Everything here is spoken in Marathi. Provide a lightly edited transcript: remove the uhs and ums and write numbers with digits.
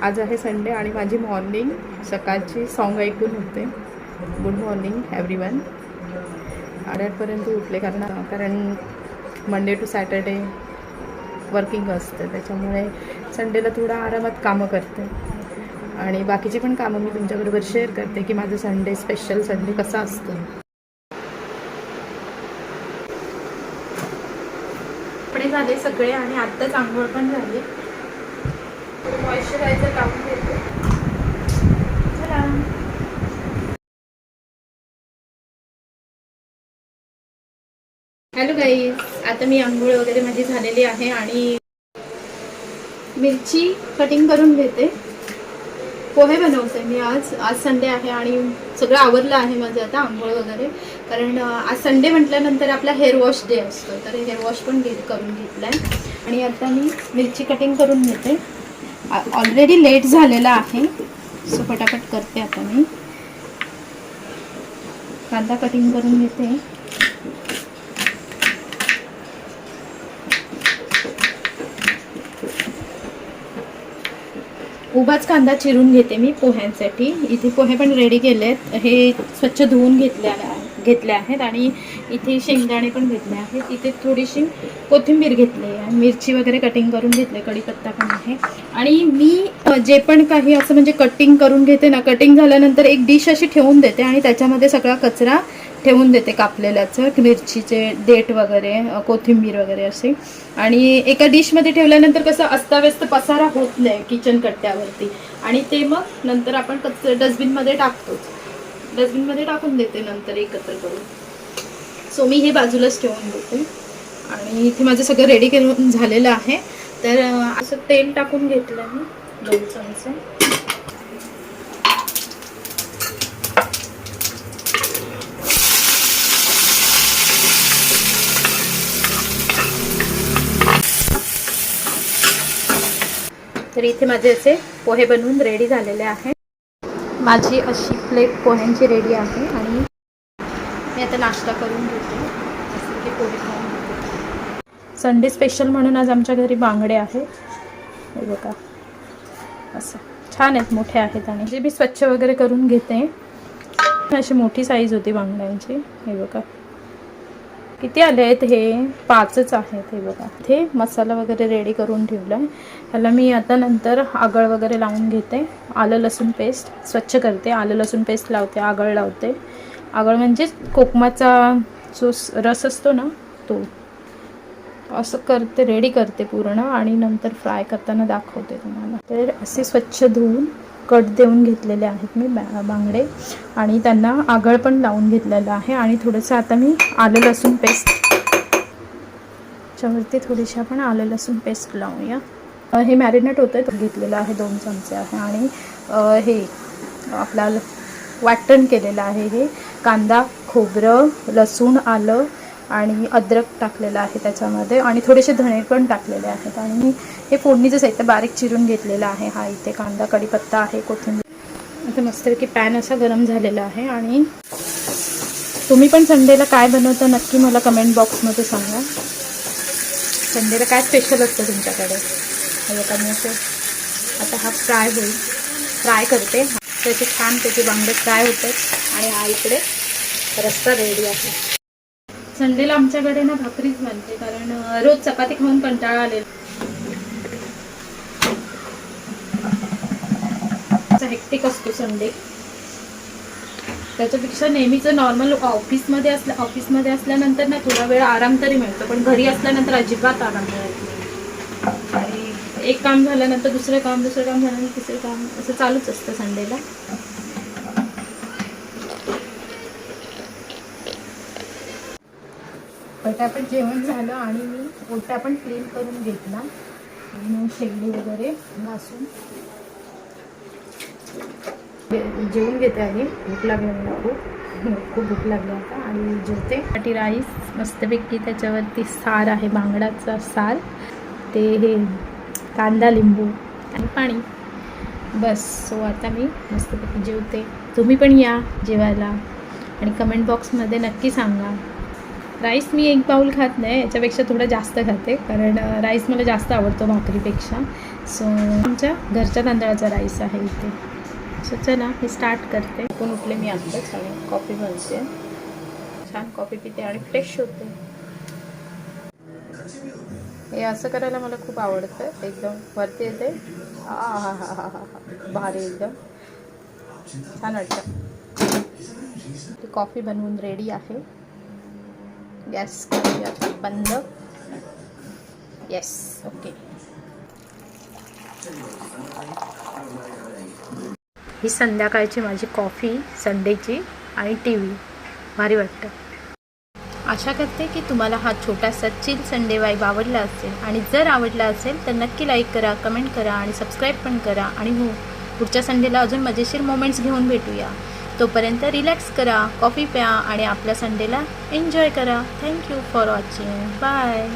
आज आहे संडे आणि माझी मॉर्निंग सकाळची सॉन्ग ऐकून होते. Good morning everyone. 8:30पर्यंत उठले कारण मंडे टू सॅटर्डे वर्किंग असते, त्याच्यामुळे संडेला थोडा आरामात कामं करते आणि बाकीची पण कामं मी तुमच्याबरोबर शेअर करते की माझं संडे स्पेशल संडे कसा असतो. कपडे झाले सगळे आणि आत्ताच आंघोळ पण झाली. मॉइश्चरायझर टाकून घेते. चला. हॅलो गाईज, आता मी आंघोळ वगैरे माझी झालेली आहे आणि मिरची कटिंग करून घेते. पोहे बनवते मी आज संडे आहे आणि सगळं आवरलं आहे माझं आता आंघोळ वगैरे, कारण आज संडे म्हटल्यानंतर आपला हेअर वॉश डे असतो, तर हेअर वॉश पण करून घेतला आहे. आणि आता मी मिरची कटिंग करून घेते. ऑलरेडी लेट झालेला आहे, सो पटापट करते. आता मी कांदा कटिंग करून घेते. उभाच कांदा चिरून घेते मी पोह्यांसाठी. इथे पोहे पण रेडी केलेत, हे स्वच्छ धुवून घेतले आहेत आणि इथे शेंगदाणे पण घेतले आहेत. इथे थोडीशी कोथिंबीर घेतली आहे, मिरची वगैरे कटिंग करून घेतले, कढीपत्ता पण आहे. आणि मी जे पण काही असं म्हणजे कटिंग करून घेते ना, कटिंग झाल्यानंतर एक डिश अशी ठेवून देते आणि त्याच्यामध्ये सगळा कचरा ठेवून देते कापलेल्याचं, मिरचीचे देठ वगैरे, कोथिंबीर वगैरे असे. आणि एका डिशमध्ये ठेवल्यानंतर कसं अस्ताव्यस्त पसारा होत नाही किचन कट्ट्यावरती, आणि ते मग नंतर आपण डस्टबिनमध्ये टाकतोच. डस्टबिनमध्ये टाकून देते नंतर एकत्र करून. सो मी हे बाजूलाच ठेवून देते. आणि इथे माझं सगळं रेडी करून झालेलं आहे. तर असं तेल टाकून घेतलं मी 2 चमचे. तर इथे माझे असे पोहे बनवून रेडी झालेले आहे. माझी अशी प्लेट पोह्यांची रेडी आहे आणि मी आता नाश्ता करून घेते. असे ते पोहे खाऊन घेते. संडे स्पेशल म्हणून आज आमच्या घरी बांगडे आहेत. हे बघा, असं छान आहेत, मोठे आहेत. आणि जे मी स्वच्छ वगैरे करून घेते. अशी मोठी साईज होती बांगड्यांची. हे बघा किती आले आहेत, हे 5च आहेत. हे बघा, इथे मसाला वगैरे रेडी करून ठेवला आहे. ह्याला मी आता नंतर आगळ वगैरे लावून घेते. आलं लसूण पेस्ट स्वच्छ करते, आलं लसूण पेस्ट लावते, आगळ लावते. आगळ म्हणजे कोकमाचा जो रस असतो ना, तो असं करते, रेडी करते पूर्ण आणि नंतर फ्राय करताना दाखवते तुम्हाला. तर असे स्वच्छ धुवून कट देऊन घेतलेले आहेत मी बांगडे आणि त्यांना आगळ पण लावून घेतलेलं आहे. आणि थोडंसं आता मी आलं लसूण पेस्ट त्याच्यावरती थोडीशी आपण आलं लसूण पेस्ट लावूया. हे मॅरिनेट होतं तर घेतलेलं आहे, 2 चमचे आहे. आणि हे आपला वाटण केलेलं आहे. हे कांदा, खोबरं, लसूण, आलं आणि अद्रक टाकलेलं आहे त्याच्यामध्ये, आणि थोडेसे धणे पण टाकलेले आहेत. आणि हे फोडणीचं साहित्य बारीक चिरून घेतलेलं आहे. हा इथे कांदा, कढीपत्ता आहे, कोथिंबीर. आता मस्तपैकी पॅन असा गरम झालेला आहे. आणि तुम्ही पण संडेला काय बनवता नक्की मला कमेंट बॉक्समध्ये सांगा. संडेला काय स्पेशल असतं तुमच्याकडे. आता मी असं आता हा फ्राय होईल, फ्राय करते. त्याचे छानपैकी बांगडे फ्राय होतात आणि हा इकडे रस्सा रेडी आहे. संडेला आमच्याकडे ना भाकरीच बनते, कारण रोज चपाती खाऊन कंटाळा आलेला. हेक्टिक असतो संडे, त्याच्यापेक्षा नेहमीचं नॉर्मल ऑफिसमध्ये असल्यानंतर ना थोडा वेळ आराम तरी मिळतो, पण घरी असल्यानंतर अजिबात आराम मिळत नाही. आणि एक काम झाल्यानंतर दुसरं काम झाल्यानंतर तिसरं काम, असं चालूच असतं संडेला. पटापट जेवण झालं आणि मी ओटा पण क्लीन करून घेतला आणि शेगडी वगैरे घासून जेवून घेते आहे. भूक लागली मला, खूप भूक लागली आता. आणि जेवते. पाटी राईस मस्तपैकी, त्याच्यावरती सार आहे, बांगडाचा सार, ते हे कांदा, लिंबू आणि पाणी, बस. सो आता मी मस्तपैकी जेवते. तुम्ही पण या जेवायला आणि कमेंट बॉक्समध्ये नक्की सांगा राईस मी एक बाउल खात नाही, याच्यापेक्षा थोडं जास्त खाते, कारण राईस मला जास्त आवडतो भाकरीपेक्षा. सो आमच्या घरच्या तांदळाचा राईस आहे इथे. सो चला मी स्टार्ट करते. पण उठले मी आत्ताच आणि कॉफी बनते, छान कॉफी पिते आणि फ्रेश होते. हे असं करायला मला खूप आवडतं. एकदम वरती येते, हा हा हा हा हा भारी, एकदम छान वाटतं. ती कॉफी बनवून रेडी आहे. गॅस करूया बंद. Yes, okay. ही संध्याकाळची माझी कॉफी संडेची आणि टी व्ही, भारी वाटतं. आशा करते की तुम्हाला हा छोटासा चिल संडे वाईब आवडला असेल, आणि जर आवडला असेल तर नक्की लाईक करा, कमेंट करा आणि सबस्क्राईब पण करा. आणि हो, पुढच्या संडेला अजून मजेशीर मोमेंट्स घेऊन भेटूया. तोपर्यंत रिलॅक्स करा, कॉफी प्या आणि आपल्या संडेला एन्जॉय करा. Thank you for watching. बाय.